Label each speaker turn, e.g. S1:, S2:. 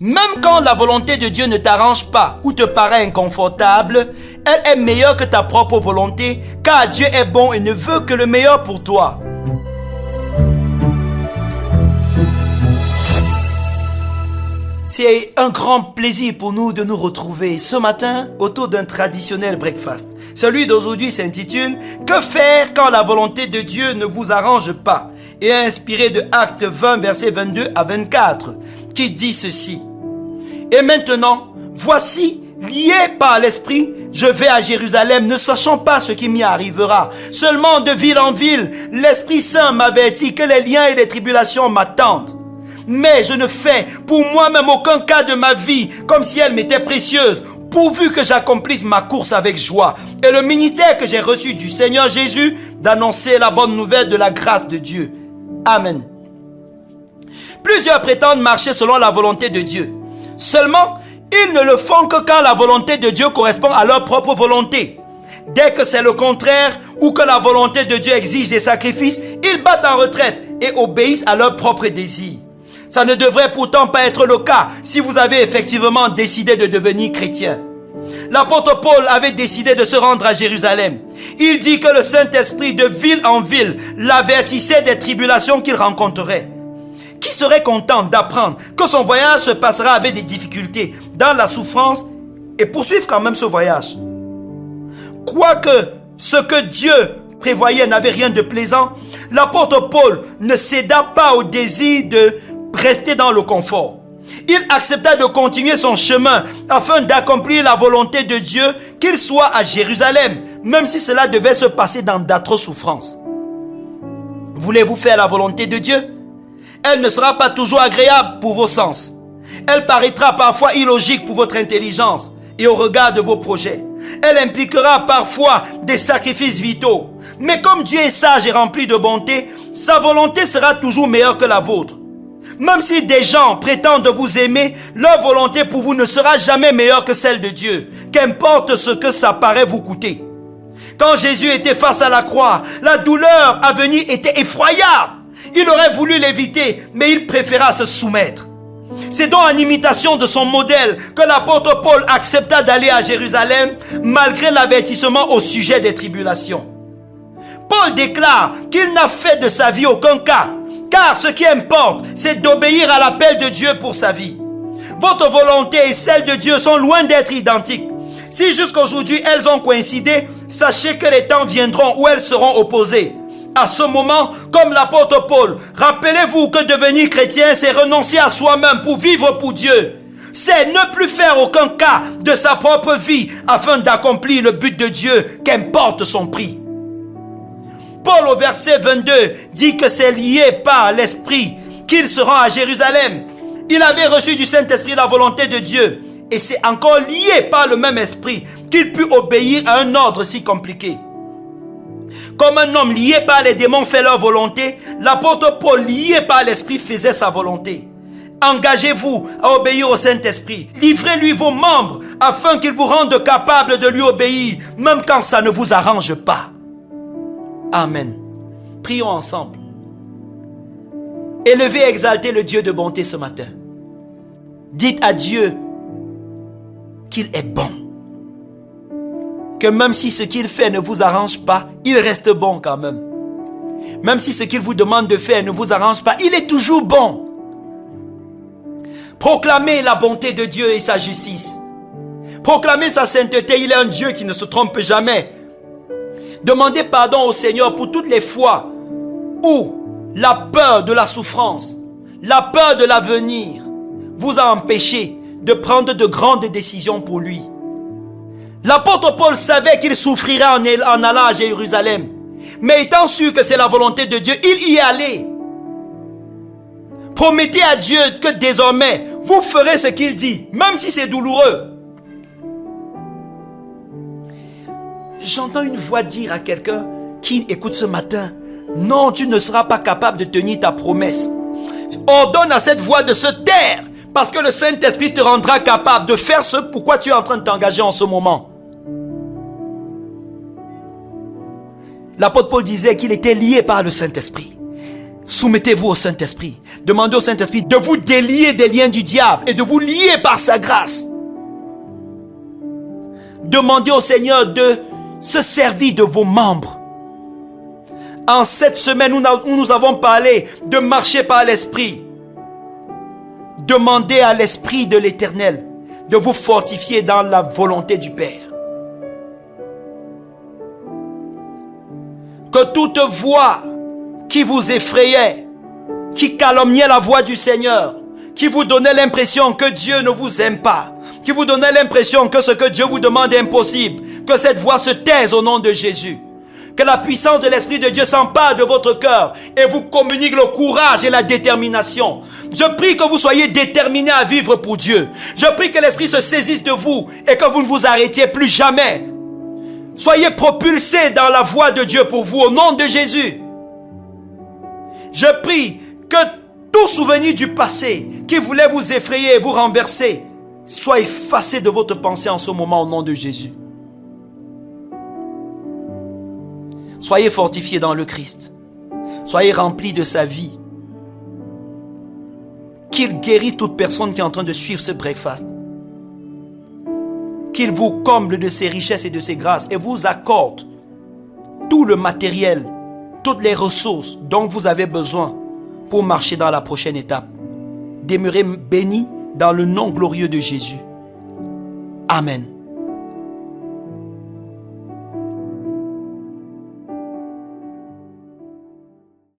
S1: Même quand la volonté de Dieu ne t'arrange pas ou te paraît inconfortable, elle est meilleure que ta propre volonté, car Dieu est bon et ne veut que le meilleur pour toi. C'est un grand plaisir pour nous de nous retrouver ce matin autour d'un traditionnel breakfast. Celui d'aujourd'hui s'intitule « Que faire quand la volonté de Dieu ne vous arrange pas ?» et est inspiré de Actes 20, versets 22 à 24, qui dit ceci. « Et maintenant, voici, lié par l'Esprit, je vais à Jérusalem, ne sachant pas ce qui m'y arrivera. Seulement de ville en ville, l'Esprit Saint m'avertit que les liens et les tribulations m'attendent. Mais je ne fais pour moi-même aucun cas de ma vie comme si elle m'était précieuse, pourvu que j'accomplisse ma course avec joie et le ministère que j'ai reçu du Seigneur Jésus d'annoncer la bonne nouvelle de la grâce de Dieu. Amen. » Plusieurs prétendent marcher selon la volonté de Dieu. Seulement, ils ne le font que quand la volonté de Dieu correspond à leur propre volonté. Dès que c'est le contraire ou que la volonté de Dieu exige des sacrifices, ils battent en retraite et obéissent à leurs propres désirs. Ça ne devrait pourtant pas être le cas si vous avez effectivement décidé de devenir chrétien. L'apôtre Paul avait décidé de se rendre à Jérusalem. Il dit que le Saint-Esprit de ville en ville l'avertissait des tribulations qu'il rencontrerait. Qui serait content d'apprendre que son voyage se passera avec des difficultés, dans la souffrance, et poursuivre quand même ce voyage? Quoique ce que Dieu prévoyait n'avait rien de plaisant, l'apôtre Paul ne céda pas au désir de rester dans le confort. Il accepta de continuer son chemin afin d'accomplir la volonté de Dieu, qu'il soit à Jérusalem, même si cela devait se passer dans d'atroces souffrances. Voulez-vous faire la volonté de Dieu? Elle ne sera pas toujours agréable pour vos sens. Elle paraîtra parfois illogique pour votre intelligence et au regard de vos projets. Elle impliquera parfois des sacrifices vitaux. Mais comme Dieu est sage et rempli de bonté, sa volonté sera toujours meilleure que la vôtre. Même si des gens prétendent vous aimer, leur volonté pour vous ne sera jamais meilleure que celle de Dieu, qu'importe ce que ça paraît vous coûter. Quand Jésus était face à la croix, la douleur à venir était effroyable. Il aurait voulu l'éviter, mais il préféra se soumettre. C'est donc en imitation de son modèle que l'apôtre Paul accepta d'aller à Jérusalem, malgré l'avertissement au sujet des tribulations. Paul déclare qu'il n'a fait de sa vie aucun cas, car ce qui importe, c'est d'obéir à l'appel de Dieu pour sa vie. Votre volonté et celle de Dieu sont loin d'être identiques. Si jusqu'aujourd'hui elles ont coïncidé, sachez que les temps viendront où elles seront opposées. À ce moment, comme l'apôtre Paul, rappelez-vous que devenir chrétien, c'est renoncer à soi-même pour vivre pour Dieu. C'est ne plus faire aucun cas de sa propre vie afin d'accomplir le but de Dieu, qu'importe son prix. Paul au verset 22 dit que c'est lié par l'Esprit qu'il se rend à Jérusalem. Il avait reçu du Saint-Esprit la volonté de Dieu et c'est encore lié par le même Esprit qu'il put obéir à un ordre si compliqué. Comme un homme lié par les démons fait leur volonté, l'apôtre Paul lié par l'Esprit faisait sa volonté. Engagez-vous à obéir au Saint-Esprit. Livrez-lui vos membres afin qu'il vous rende capable de lui obéir, même quand ça ne vous arrange pas. Amen. Prions ensemble. Élevez et exaltez le Dieu de bonté ce matin. Dites à Dieu qu'il est bon. Que même si ce qu'il fait ne vous arrange pas, il reste bon quand même. Même si ce qu'il vous demande de faire ne vous arrange pas, il est toujours bon. Proclamez la bonté de Dieu et sa justice. Proclamez sa sainteté, il est un Dieu qui ne se trompe jamais. Demandez pardon au Seigneur pour toutes les fois où la peur de la souffrance, la peur de l'avenir vous a empêché de prendre de grandes décisions pour lui. L'apôtre Paul savait qu'il souffrirait en allant à Jérusalem. Mais étant sûr que c'est la volonté de Dieu, il y est allé. Promettez à Dieu que désormais, vous ferez ce qu'il dit, même si c'est douloureux. J'entends une voix dire à quelqu'un qui écoute ce matin, non, tu ne seras pas capable de tenir ta promesse. Ordonne à cette voix de se taire, parce que le Saint-Esprit te rendra capable de faire ce pourquoi tu es en train de t'engager en ce moment. L'apôtre Paul disait qu'il était lié par le Saint-Esprit. Soumettez-vous au Saint-Esprit. Demandez au Saint-Esprit de vous délier des liens du diable et de vous lier par sa grâce. Demandez au Seigneur de se servir de vos membres. En cette semaine où nous avons parlé de marcher par l'Esprit, demandez à l'Esprit de l'Éternel de vous fortifier dans la volonté du Père. Que toute voix qui vous effrayait, qui calomniait la voix du Seigneur, qui vous donnait l'impression que Dieu ne vous aime pas, qui vous donnait l'impression que ce que Dieu vous demande est impossible, que cette voix se taise au nom de Jésus. Que la puissance de l'Esprit de Dieu s'empare de votre cœur et vous communique le courage et la détermination. Je prie que vous soyez déterminés à vivre pour Dieu. Je prie que l'Esprit se saisisse de vous et que vous ne vous arrêtiez plus jamais. Soyez propulsés dans la voie de Dieu pour vous au nom de Jésus. Je prie que tout souvenir du passé qui voulait vous effrayer et vous renverser soit effacé de votre pensée en ce moment au nom de Jésus. Soyez fortifiés dans le Christ. Soyez remplis de sa vie. Qu'il guérisse toute personne qui est en train de suivre ce breakfast. Qu'il vous comble de ses richesses et de ses grâces et vous accorde tout le matériel, toutes les ressources dont vous avez besoin pour marcher dans la prochaine étape. Demeurez bénis dans le nom glorieux de Jésus. Amen.